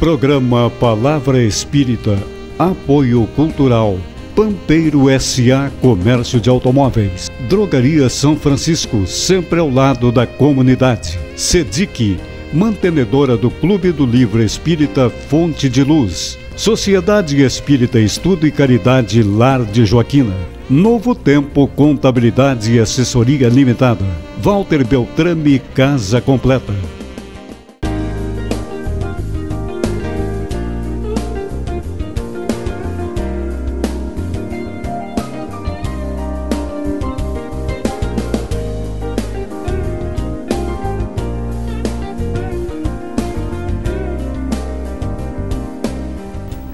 Programa Palavra Espírita, apoio cultural, Pampeiro S.A. Comércio de Automóveis, Drogaria São Francisco, sempre ao lado da comunidade, Sedic, mantenedora do Clube do Livro Espírita Fonte de Luz, Sociedade Espírita Estudo e Caridade Lar de Joaquina, Novo Tempo Contabilidade e Assessoria Limitada, Walter Beltrame Casa Completa.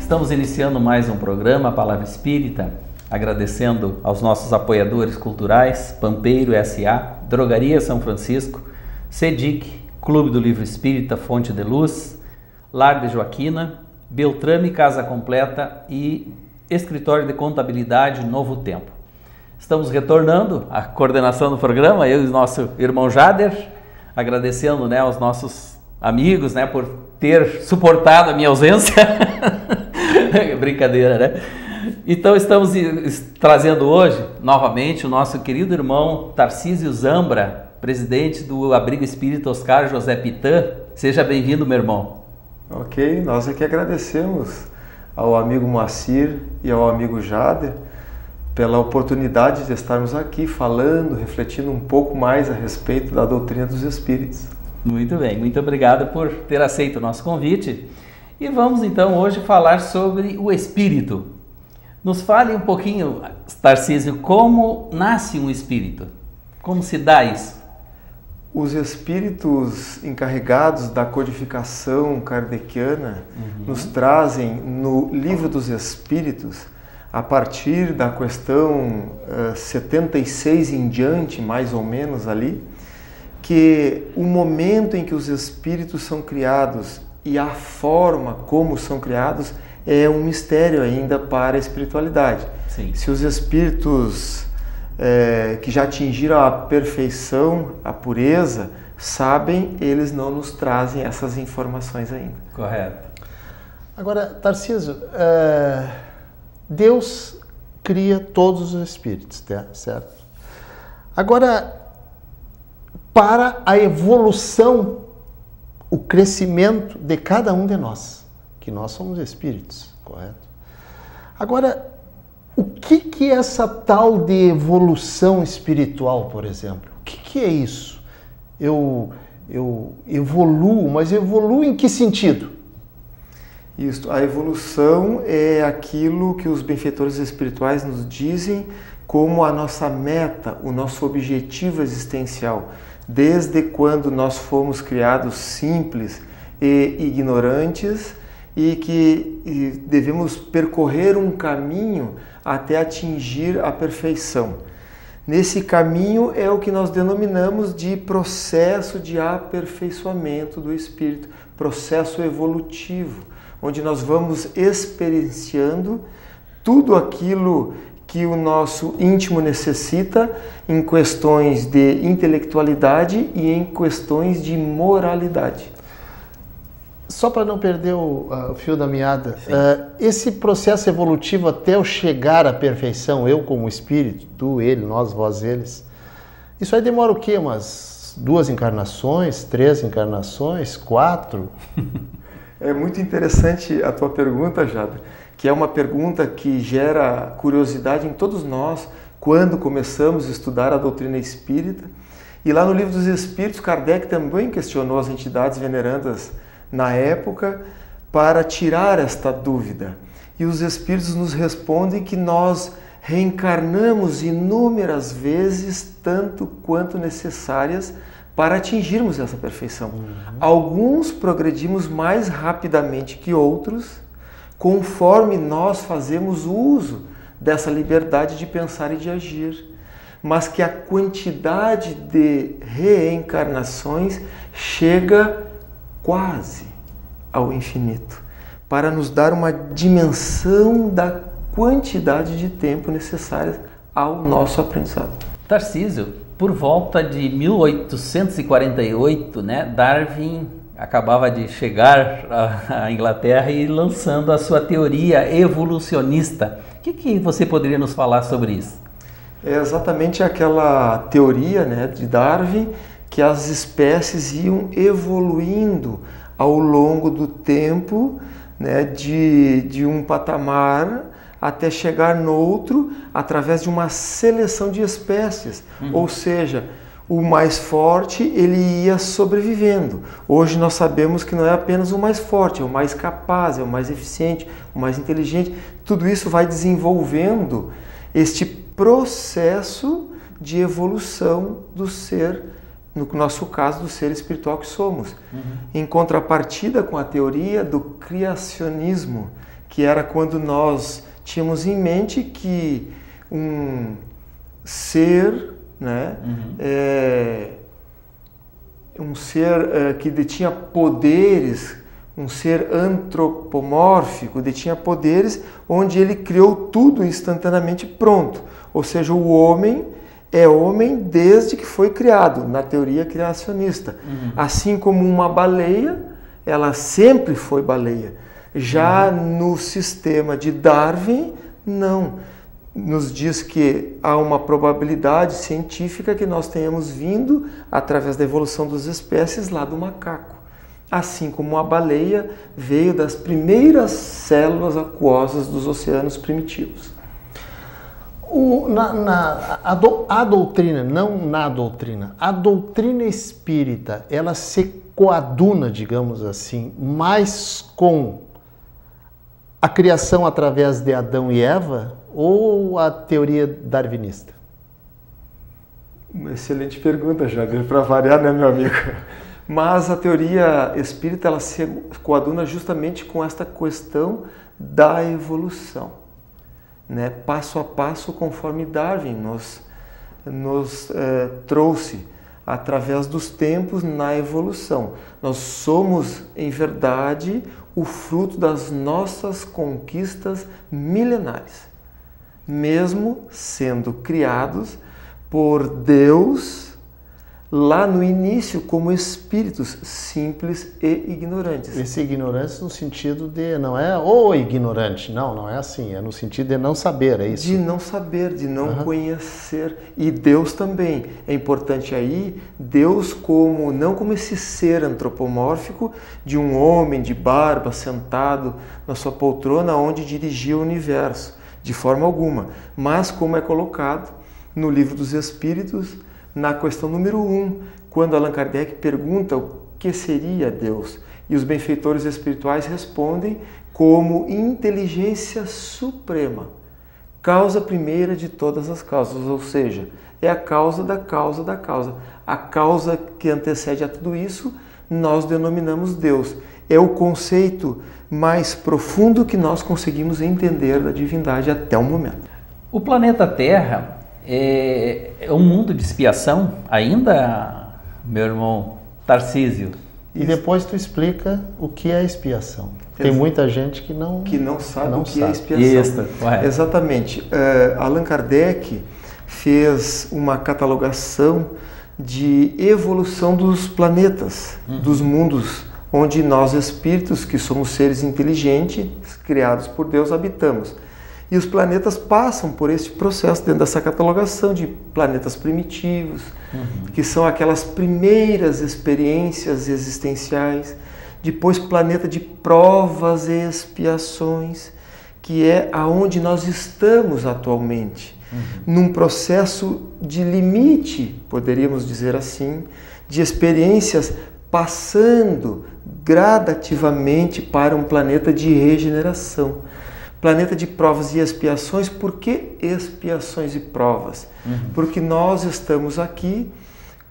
Estamos iniciando mais um programa, Palavra Espírita, agradecendo aos nossos apoiadores culturais, Pampeiro S.A., Drogaria São Francisco, Sedic, Clube do Livro Espírita Fonte de Luz, Lar de Joaquina, Beltrame Casa Completa e Escritório de Contabilidade Novo Tempo. Estamos retornando à coordenação do programa, eu e o nosso irmão Jader, agradecendo aos nossos amigos por ter suportado a minha ausência. Brincadeira, né? Então estamos trazendo hoje, novamente, o nosso querido irmão Tarcísio Zambra, presidente do Abrigo Espírita Oscar José Pitã. Seja bem-vindo, meu irmão. Ok, nós aqui agradecemos ao amigo Moacir e ao amigo Jader pela oportunidade de estarmos aqui falando, refletindo um pouco mais a respeito da doutrina dos Espíritos. Muito bem, muito obrigado por ter aceito o nosso convite. E vamos então hoje falar sobre o espírito. Nos fale um pouquinho, Tarcísio, como nasce um espírito? Como se dá isso? Os espíritos encarregados da codificação kardeciana nos trazem no Livro dos Espíritos, a partir da questão 76 em diante, mais ou menos ali, que o momento em que os espíritos são criados e a forma como são criados é um mistério ainda para a espiritualidade. Sim. Se os espíritos que já atingiram a perfeição, a pureza, sabem, eles não nos trazem essas informações ainda. Correto. Agora, Tarcísio, Deus cria todos os espíritos, certo? Agora, para a evolução, o crescimento de cada um de nós, que nós somos espíritos, correto? Agora, o que é essa tal de evolução espiritual, por exemplo? O que é isso? Eu evoluo, mas evoluo em que sentido? Isso, a evolução é aquilo que os benfeitores espirituais nos dizem como a nossa meta, o nosso objetivo existencial. Desde quando nós fomos criados simples e ignorantes e que devemos percorrer um caminho até atingir a perfeição. Nesse caminho é o que nós denominamos de processo de aperfeiçoamento do espírito, processo evolutivo, onde nós vamos experienciando tudo aquilo que o nosso íntimo necessita em questões de intelectualidade e em questões de moralidade. Só para não perder o fio da meada, esse processo evolutivo até eu chegar à perfeição, eu como espírito, tu, ele, nós, vós, eles, isso aí demora o quê? Umas 2 encarnações, 3 encarnações, 4? É muito interessante a tua pergunta, Jada, que é uma pergunta que gera curiosidade em todos nós quando começamos a estudar a doutrina espírita. E lá no Livro dos Espíritos, Kardec também questionou as entidades venerandas na época para tirar esta dúvida. E os Espíritos nos respondem que nós reencarnamos inúmeras vezes, tanto quanto necessárias, para atingirmos essa perfeição. Alguns progredimos mais rapidamente que outros, conforme nós fazemos uso dessa liberdade de pensar e de agir, mas que a quantidade de reencarnações chega quase ao infinito, para nos dar uma dimensão da quantidade de tempo necessária ao nosso aprendizado. Tarcísio, por volta de 1848, Darwin acabava de chegar à Inglaterra e lançando a sua teoria evolucionista. O que você poderia nos falar sobre isso? É exatamente aquela teoria, né, de Darwin, que as espécies iam evoluindo ao longo do tempo, né, de um patamar até chegar no outro através de uma seleção de espécies. Ou seja, o mais forte ele ia sobrevivendo. Hoje nós sabemos que não é apenas o mais forte, é o mais capaz, é o mais eficiente, o mais inteligente. Tudo isso vai desenvolvendo este processo de evolução do ser, no nosso caso, do ser espiritual que somos. Em contrapartida com a teoria do criacionismo, que era quando nós tínhamos em mente que um ser, né, um ser que detinha poderes, um ser antropomórfico, detinha poderes onde ele criou tudo instantaneamente pronto. Ou seja, o homem é homem desde que foi criado, na teoria criacionista. Assim como uma baleia, ela sempre foi baleia. Já no sistema de Darwin, não. Nos diz que há uma probabilidade científica que nós tenhamos vindo, através da evolução das espécies, lá do macaco. Assim como a baleia veio das primeiras células aquosas dos oceanos primitivos. A doutrina, não na doutrina, a doutrina espírita, ela se coaduna, digamos assim, mais com a criação através de Adão e Eva ou a teoria darwinista? Uma excelente pergunta, Jader, para variar, né, meu amigo? Mas a teoria espírita ela se coaduna justamente com esta questão da evolução, né? Passo a passo, conforme Darwin nos trouxe através dos tempos na evolução. Nós somos, em verdade, o fruto das nossas conquistas milenares, mesmo sendo criados por Deus lá no início como espíritos simples e ignorantes. Esse ignorante no sentido de, não é o ignorante, não é assim, é no sentido de não saber, é isso? De não saber, de não conhecer. E Deus também. É importante aí, Deus não como esse ser antropomórfico de um homem de barba sentado na sua poltrona onde dirigia o universo, de forma alguma. Mas como é colocado no Livro dos Espíritos, na questão número 1, quando Allan Kardec pergunta o que seria Deus, e os benfeitores espirituais respondem como inteligência suprema, causa primeira de todas as causas, ou seja, é a causa da causa da causa. A causa que antecede a tudo isso, nós denominamos Deus. É o conceito mais profundo que nós conseguimos entender da divindade até o momento. O planeta Terra é um mundo de expiação ainda, meu irmão Tarcísio? E depois tu explica o que é expiação. Tem muita gente que não sabe o que é expiação. Exatamente. Allan Kardec fez uma catalogação de evolução dos planetas, dos mundos, onde nós espíritos, que somos seres inteligentes, criados por Deus, habitamos. E os planetas passam por este processo dentro dessa catalogação de planetas primitivos, que são aquelas primeiras experiências existenciais. Depois, planeta de provas e expiações, que é aonde nós estamos atualmente, num processo de limite, poderíamos dizer assim, de experiências passando gradativamente para um planeta de regeneração. Planeta de provas e expiações. Por que expiações e provas? Porque nós estamos aqui,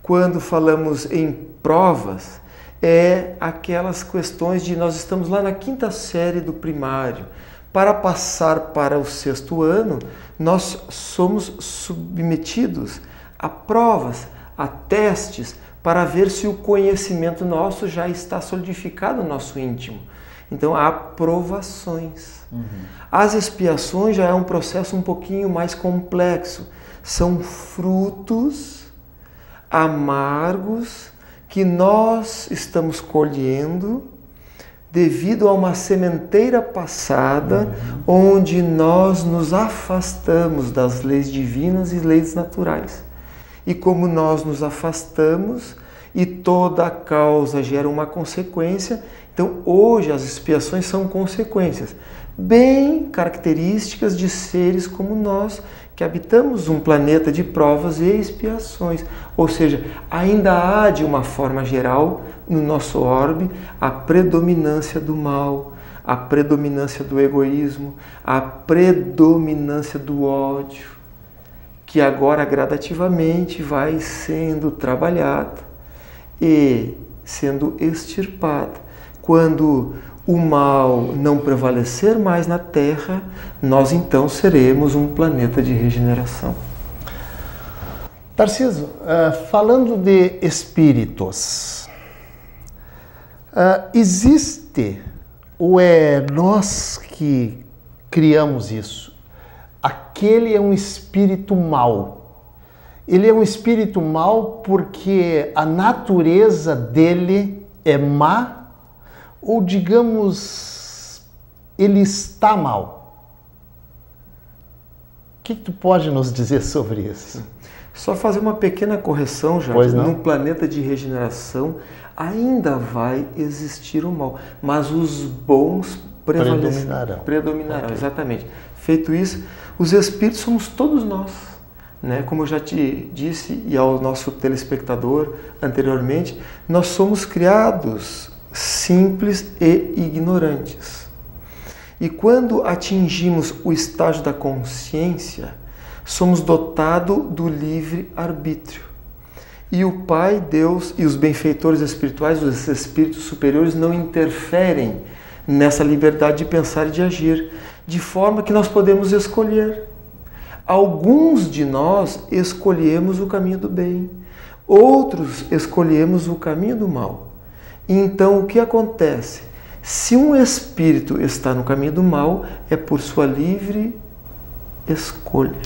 quando falamos em provas, é aquelas questões de nós estamos lá na 5ª série do primário. Para passar para o 6º ano, nós somos submetidos a provas, a testes, para ver se o conhecimento nosso já está solidificado no nosso íntimo. Então, há provações. As expiações já é um processo um pouquinho mais complexo. São frutos amargos que nós estamos colhendo devido a uma sementeira passada, onde nós nos afastamos das leis divinas e leis naturais. E como nós nos afastamos e toda a causa gera uma consequência, então hoje as expiações são consequências bem características de seres como nós, que habitamos um planeta de provas e expiações. Ou seja, ainda há de uma forma geral no nosso orbe a predominância do mal, a predominância do egoísmo, a predominância do ódio, que agora gradativamente vai sendo trabalhada e sendo extirpada. Quando o mal não prevalecer mais na Terra, nós então seremos um planeta de regeneração. Tarcísio, falando de espíritos, existe ou é nós que criamos isso? Aquele é um espírito mau. Ele é um espírito mau porque a natureza dele é má, ou digamos, ele está mal? O que tu pode nos dizer sobre isso? Só fazer uma pequena correção, já. Num planeta de regeneração ainda vai existir o mal, mas os bons predominarão. Okay. Exatamente. Feito isso, os espíritos somos todos nós, né? Como eu já te disse e ao nosso telespectador anteriormente, nós somos criados simples e ignorantes. E quando atingimos o estágio da consciência, somos dotados do livre-arbítrio. E o Pai, Deus e os benfeitores espirituais, os espíritos superiores, não interferem nessa liberdade de pensar e de agir, de forma que nós podemos escolher. Alguns de nós escolhemos o caminho do bem, outros escolhemos o caminho do mal. Então, o que acontece? Se um espírito está no caminho do mal, é por sua livre escolha.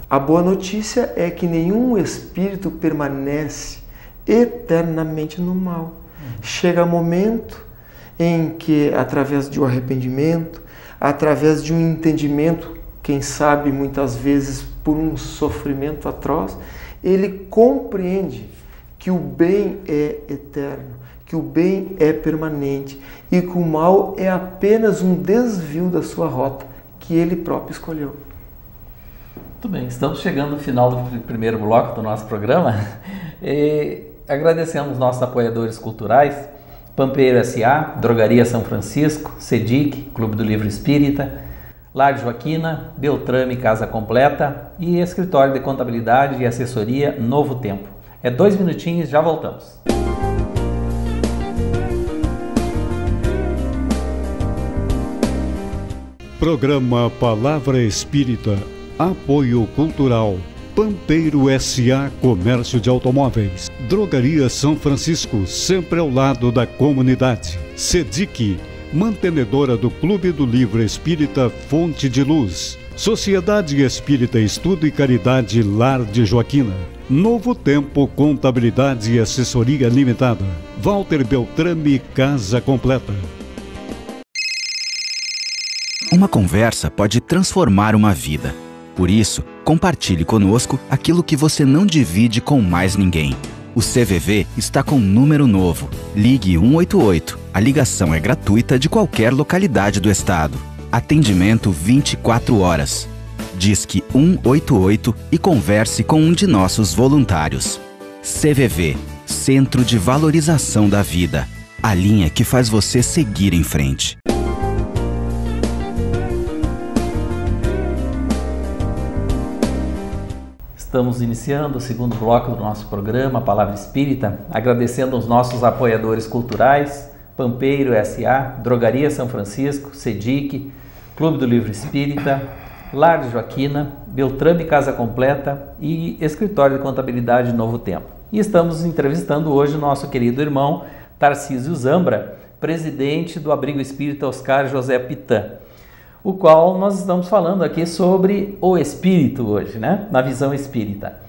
A boa notícia é que nenhum espírito permanece eternamente no mal. Chega momento em que, através de um arrependimento, através de um entendimento, quem sabe muitas vezes por um sofrimento atroz, ele compreende que o bem é eterno, que o bem é permanente e que o mal é apenas um desvio da sua rota que ele próprio escolheu. Muito bem, estamos chegando no final do primeiro bloco do nosso programa e agradecemos nossos apoiadores culturais, Pampeiro S.A., Drogaria São Francisco, CEDIC, Clube do Livro Espírita, Lar Joaquina, Beltrame Casa Completa e Escritório de Contabilidade e Assessoria Novo Tempo. 2 minutinhos, já voltamos. Programa Palavra Espírita, Apoio Cultural, Pampeiro S.A. Comércio de Automóveis, Drogaria São Francisco, sempre ao lado da comunidade, CEDIC, mantenedora do Clube do Livro Espírita Fonte de Luz, Sociedade Espírita Estudo e Caridade Lar de Joaquina, Novo Tempo Contabilidade e Assessoria Limitada, Walter Beltrame Casa Completa. Uma conversa pode transformar uma vida. Por isso, compartilhe conosco aquilo que você não divide com mais ninguém. O CVV está com um número novo. Ligue 188. A ligação é gratuita de qualquer localidade do estado. Atendimento 24 horas. Disque 188 e converse com um de nossos voluntários. CVV, Centro de Valorização da Vida. A linha que faz você seguir em frente. Estamos iniciando o segundo bloco do nosso programa, Palavra Espírita, agradecendo aos nossos apoiadores culturais, Pampeiro S.A., Drogaria São Francisco, CEDIC, Clube do Livro Espírita, Lar de Joaquina, Beltrame Casa Completa e Escritório de Contabilidade Novo Tempo. E estamos entrevistando hoje o nosso querido irmão Tarcísio Zambra, presidente do Abrigo Espírita Oscar José Pitã, o qual nós estamos falando aqui sobre o espírito hoje, né? Na visão espírita.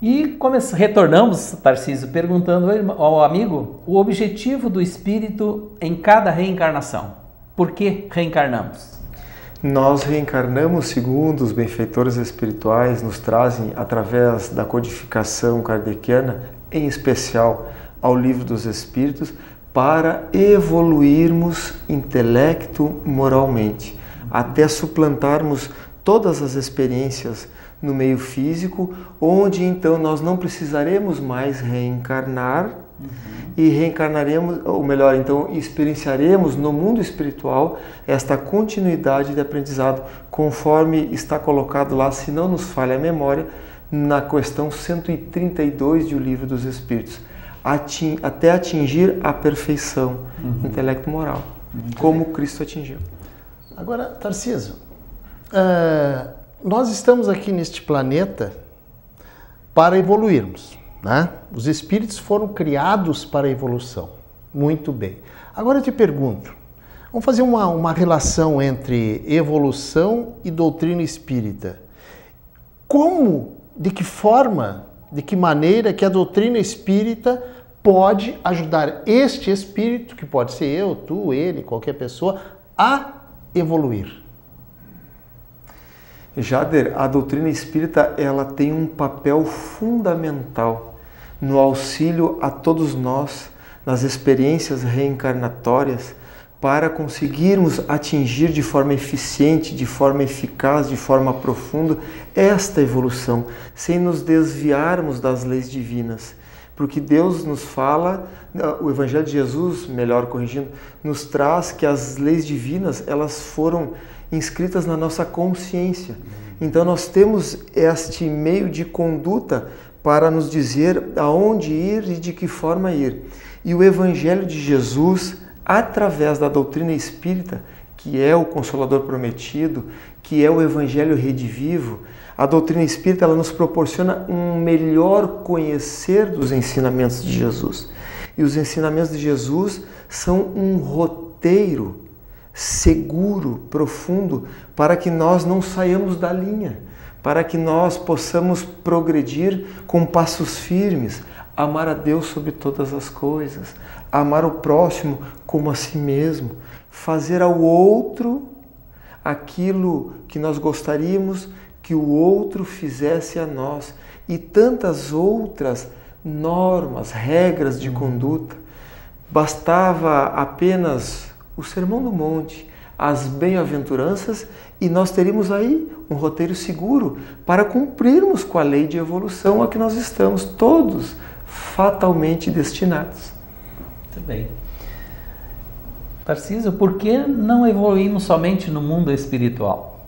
E retornamos, Tarcísio, perguntando ao amigo o objetivo do espírito em cada reencarnação. Por que reencarnamos? Nós reencarnamos, segundo os benfeitores espirituais nos trazem através da codificação kardeciana, em especial ao Livro dos Espíritos, para evoluirmos intelecto, moralmente, até suplantarmos todas as experiências no meio físico, onde então nós não precisaremos mais reencarnar e reencarnaremos, ou melhor, então experienciaremos no mundo espiritual esta continuidade de aprendizado, conforme está colocado lá, se não nos falha a memória, na questão 132 do Livro dos Espíritos, até atingir a perfeição intelecto-moral, como Cristo atingiu. Agora, Tarcísio, nós estamos aqui neste planeta para evoluirmos, né? Os espíritos foram criados para a evolução. Muito bem. Agora eu te pergunto, vamos fazer uma relação entre evolução e doutrina espírita. Como, de que forma, de que maneira que a doutrina espírita pode ajudar este espírito, que pode ser eu, tu, ele, qualquer pessoa, a evoluir? Jader, a doutrina espírita ela tem um papel fundamental no auxílio a todos nós nas experiências reencarnatórias para conseguirmos atingir de forma eficiente, de forma eficaz, de forma profunda esta evolução, sem nos desviarmos das leis divinas. Porque Deus nos fala, o Evangelho de Jesus, melhor corrigindo, nos traz que as leis divinas elas foram inscritas na nossa consciência. Então nós temos este meio de conduta para nos dizer aonde ir e de que forma ir. E o Evangelho de Jesus, através da doutrina espírita, que é o Consolador prometido, que é o Evangelho redivivo, a doutrina espírita ela nos proporciona um melhor conhecer dos ensinamentos de Jesus. E os ensinamentos de Jesus são um roteiro seguro, profundo, para que nós não saiamos da linha, para que nós possamos progredir com passos firmes, amar a Deus sobre todas as coisas, amar o próximo como a si mesmo, fazer ao outro aquilo que nós gostaríamos que o outro fizesse a nós e tantas outras normas, regras de conduta. Bastava apenas o Sermão do Monte, as bem-aventuranças e nós teríamos aí um roteiro seguro para cumprirmos com a lei de evolução a que nós estamos todos fatalmente destinados. Muito bem. Tarcísio, por que não evoluímos somente no mundo espiritual?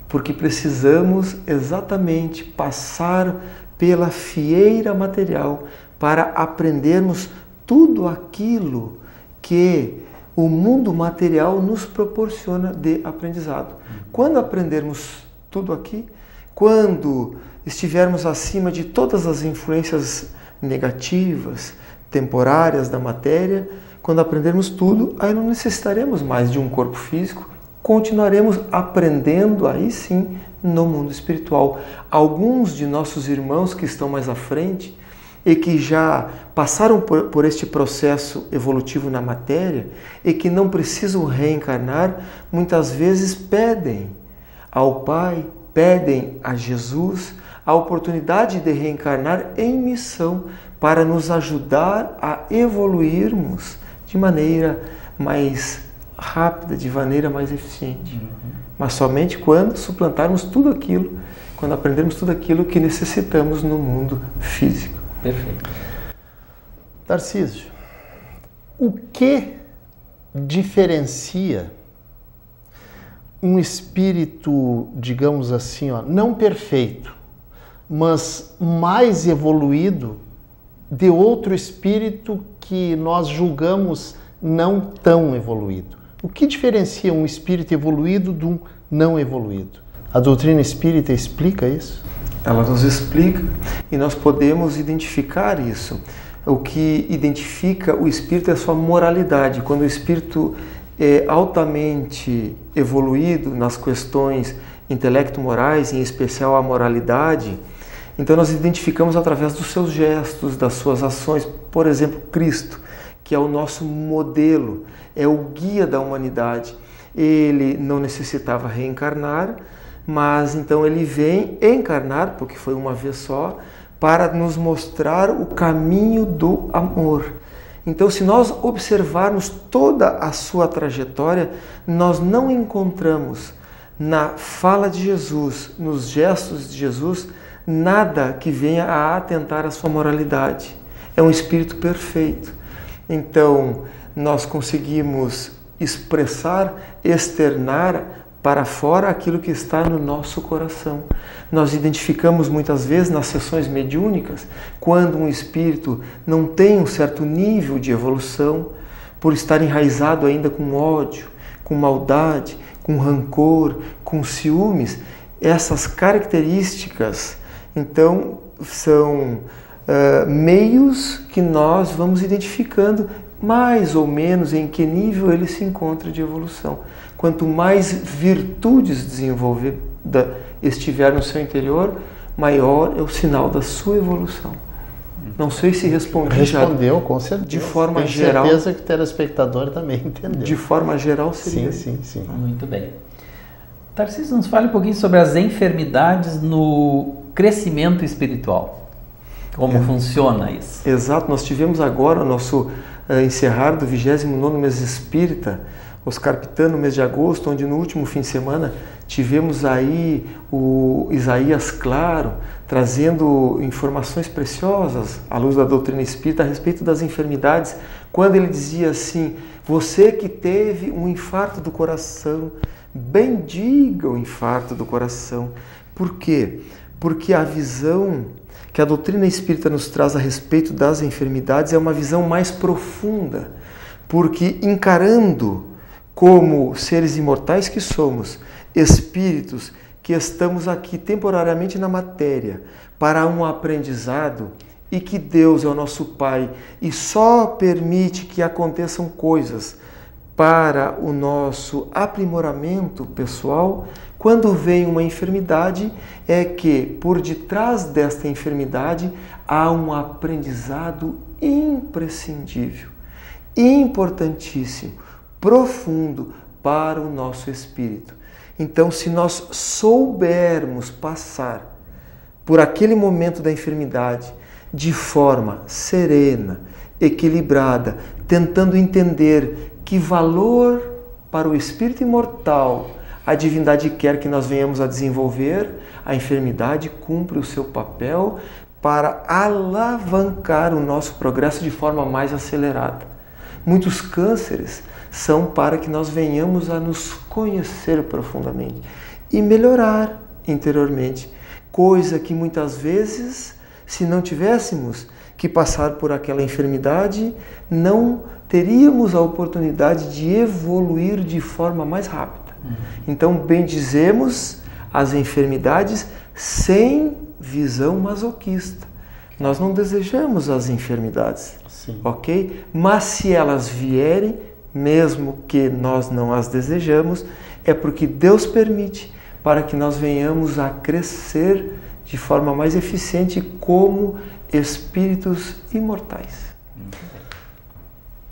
Porque precisamos exatamente passar pela fieira material para aprendermos tudo aquilo que o mundo material nos proporciona de aprendizado. Quando aprendermos tudo aqui, quando estivermos acima de todas as influências negativas, temporárias da matéria, quando aprendermos tudo, aí não necessitaremos mais de um corpo físico, continuaremos aprendendo aí sim no mundo espiritual. Alguns de nossos irmãos que estão mais à frente e que já passaram por este processo evolutivo na matéria e que não precisam reencarnar, muitas vezes pedem ao Pai, pedem a Jesus a oportunidade de reencarnar em missão para nos ajudar a evoluirmos de maneira mais rápida, de maneira mais eficiente. Mas somente quando suplantarmos tudo aquilo, quando aprendermos tudo aquilo que necessitamos no mundo físico. Perfeito. Tarcísio, o que diferencia um espírito, digamos assim, não perfeito, mas mais evoluído de outro espírito que nós julgamos não tão evoluído? O que diferencia um espírito evoluído de um não evoluído? A doutrina espírita explica isso? Ela nos explica e nós podemos identificar isso. O que identifica o espírito é a sua moralidade. Quando o espírito é altamente evoluído nas questões intelecto-morais, em especial a moralidade, Então nós identificamos através dos seus gestos, das suas ações. Por exemplo, Cristo, que é o nosso modelo, é o guia da humanidade. Ele não necessitava reencarnar, mas então ele vem encarnar, porque foi uma vez só, para nos mostrar o caminho do amor. Então, se nós observarmos toda a sua trajetória, nós não encontramos na fala de Jesus, nos gestos de Jesus, nada que venha a atentar à sua moralidade. É um espírito perfeito. Então, nós conseguimos expressar, externar para fora aquilo que está no nosso coração. Nós identificamos muitas vezes nas sessões mediúnicas, quando um espírito não tem um certo nível de evolução, por estar enraizado ainda com ódio, com maldade, com rancor, com ciúmes, essas características, então, são meios que nós vamos identificando mais ou menos em que nível ele se encontra de evolução. Quanto mais virtudes desenvolvida estiver no seu interior, maior é o sinal da sua evolução. Não sei se respondi. Respondeu, com certeza. De forma Tenho geral. certeza que o telespectador também entendeu. De forma geral seria. Sim. Muito bem. Tarcísio, nos fale um pouquinho sobre as enfermidades no crescimento espiritual. Como funciona isso? Exato. Nós tivemos agora o nosso encerrar do 29º mês espírita, Oscar Pitano, no mês de agosto, onde no último fim de semana tivemos aí o Isaías Claro trazendo informações preciosas à luz da doutrina espírita a respeito das enfermidades, quando ele dizia assim: você que teve um infarto do coração, bendiga o infarto do coração. Por quê? Porque a visão que a doutrina espírita nos traz a respeito das enfermidades é uma visão mais profunda, porque encarando como seres imortais que somos, espíritos que estamos aqui temporariamente na matéria para um aprendizado, e que Deus é o nosso Pai e só permite que aconteçam coisas para o nosso aprimoramento pessoal, quando vem uma enfermidade, é que por detrás desta enfermidade há um aprendizado imprescindível, importantíssimo, profundo para o nosso espírito. Então, se nós soubermos passar por aquele momento da enfermidade de forma serena, equilibrada, tentando entender que valor para o espírito imortal a divindade quer que nós venhamos a desenvolver, a enfermidade cumpre o seu papel para alavancar o nosso progresso de forma mais acelerada. Muitos cânceres são para que nós venhamos a nos conhecer profundamente e melhorar interiormente, coisa que muitas vezes, se não tivéssemos que passar por aquela enfermidade, não teríamos a oportunidade de evoluir de forma mais rápida. Então, bendizemos as enfermidades sem visão masoquista. Nós não desejamos as enfermidades, ok? Mas se elas vierem, mesmo que nós não as desejamos, é porque Deus permite para que nós venhamos a crescer de forma mais eficiente como espíritos imortais.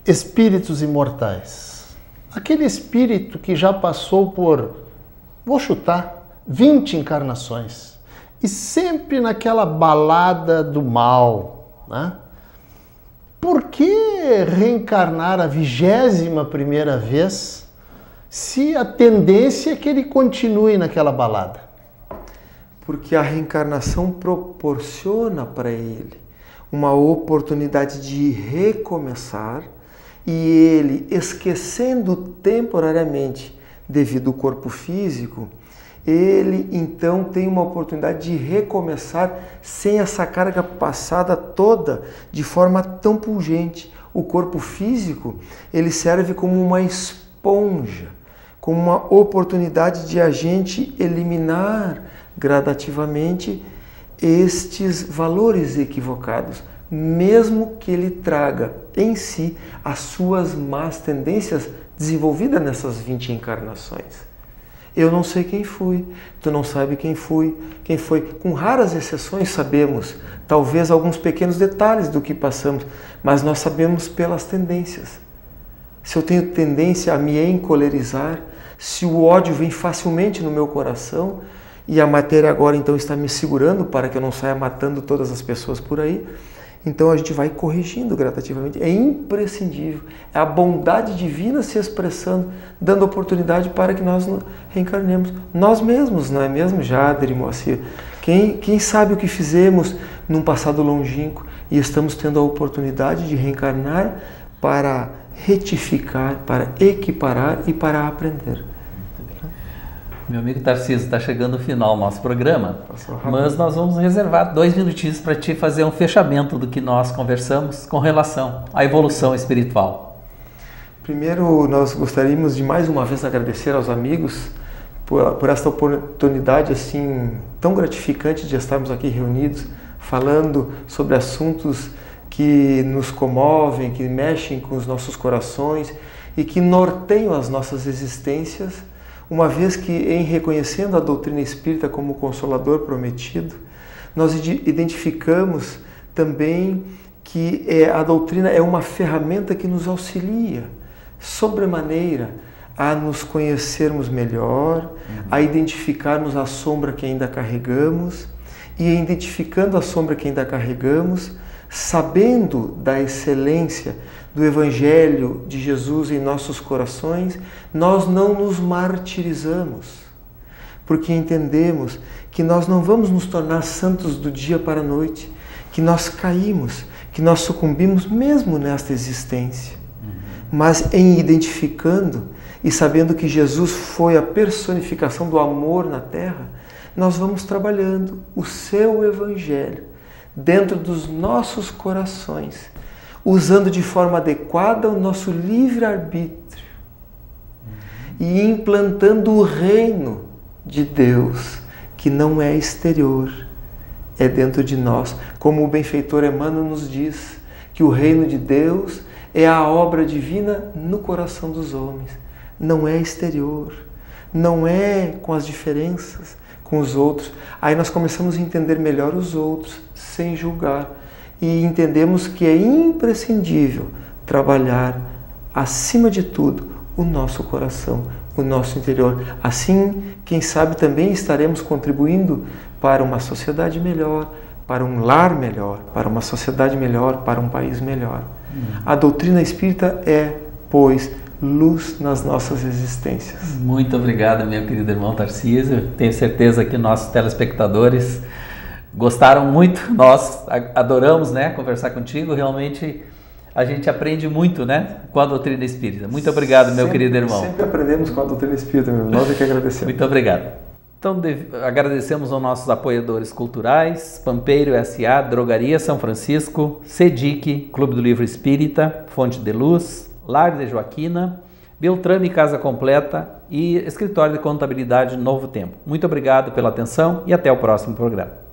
Espíritos imortais. Aquele espírito que já passou por, vou chutar, 20 encarnações e sempre naquela balada do mal, né? Por que reencarnar a 21ª vez se a tendência é que ele continue naquela balada? Porque a reencarnação proporciona para ele uma oportunidade de recomeçar, e ele, esquecendo temporariamente devido ao corpo físico, ele então tem uma oportunidade de recomeçar sem essa carga passada toda de forma tão pungente. O corpo físico, ele serve como uma esponja, como uma oportunidade de a gente eliminar gradativamente estes valores equivocados, mesmo que ele traga em si as suas más tendências desenvolvidas nessas 20 encarnações. Eu não sei quem fui, tu não sabe quem foi. Com raras exceções sabemos, talvez alguns pequenos detalhes do que passamos, mas nós sabemos pelas tendências. Se eu tenho tendência a me encolerizar, se o ódio vem facilmente no meu coração, e a matéria agora então está me segurando para que eu não saia matando todas as pessoas por aí, então a gente vai corrigindo gradativamente. É imprescindível. É a bondade divina se expressando, dando oportunidade para que nós reencarnemos. Nós mesmos, não é mesmo, Jader e Moacir? Quem sabe o que fizemos num passado longínquo e estamos tendo a oportunidade de reencarnar para retificar, para equiparar e para aprender. Meu amigo Tarcísio, está chegando o final do nosso programa, mas nós vamos reservar 2 minutinhos para te fazer um fechamento do que nós conversamos com relação à evolução espiritual. Primeiro, nós gostaríamos de mais uma vez agradecer aos amigos por esta oportunidade assim tão gratificante de estarmos aqui reunidos, falando sobre assuntos que nos comovem, que mexem com os nossos corações e que norteiam as nossas existências, uma vez que, em reconhecendo a doutrina espírita como o Consolador prometido, nós identificamos também que a doutrina é uma ferramenta que nos auxilia, sobremaneira, a nos conhecermos melhor, a identificarmos a sombra que ainda carregamos, e identificando a sombra que ainda carregamos, sabendo da excelência do Evangelho de Jesus em nossos corações, nós não nos martirizamos, porque entendemos que nós não vamos nos tornar santos do dia para a noite, que nós caímos, que nós sucumbimos mesmo nesta existência. Mas em identificando e sabendo que Jesus foi a personificação do amor na terra, nós vamos trabalhando o seu Evangelho dentro dos nossos corações, usando de forma adequada o nosso livre-arbítrio e implantando o reino de Deus, que não é exterior, é dentro de nós. Como o benfeitor Emmanuel nos diz, que o reino de Deus é a obra divina no coração dos homens. Não é exterior, não é com as diferenças com os outros. Aí nós começamos a entender melhor os outros, sem julgar. E entendemos que é imprescindível trabalhar, acima de tudo, o nosso coração, o nosso interior. Assim, quem sabe também estaremos contribuindo para uma sociedade melhor, para um lar melhor, para uma sociedade melhor, para um país melhor. A doutrina espírita é, pois, luz nas nossas existências. Muito obrigado, meu querido irmão Tarcísio. Tenho certeza que nossos telespectadores gostaram muito. Nós adoramos, né, conversar contigo. Realmente a gente aprende muito, né, com a doutrina espírita. Muito obrigado, meu querido irmão. Sempre aprendemos com a doutrina espírita, meu irmão. Nós é que agradecemos. Muito obrigado. Então, agradecemos aos nossos apoiadores culturais, Pampeiro S.A., Drogaria São Francisco, CEDIC, Clube do Livro Espírita, Fonte de Luz, Lar de Joaquina, Beltrame Casa Completa e Escritório de Contabilidade Novo Tempo. Muito obrigado pela atenção e até o próximo programa.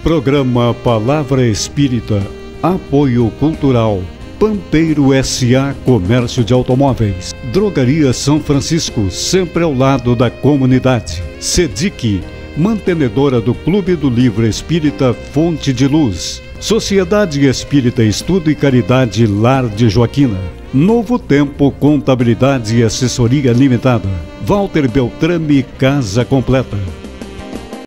Programa Palavra Espírita, Apoio Cultural, Pampeiro S.A. Comércio de Automóveis, Drogaria São Francisco, sempre ao lado da comunidade, CEDIC, mantenedora do Clube do Livro Espírita Fonte de Luz, Sociedade Espírita Estudo e Caridade Lar de Joaquina, Novo Tempo Contabilidade e Assessoria Limitada, Walter Beltrame Casa Completa.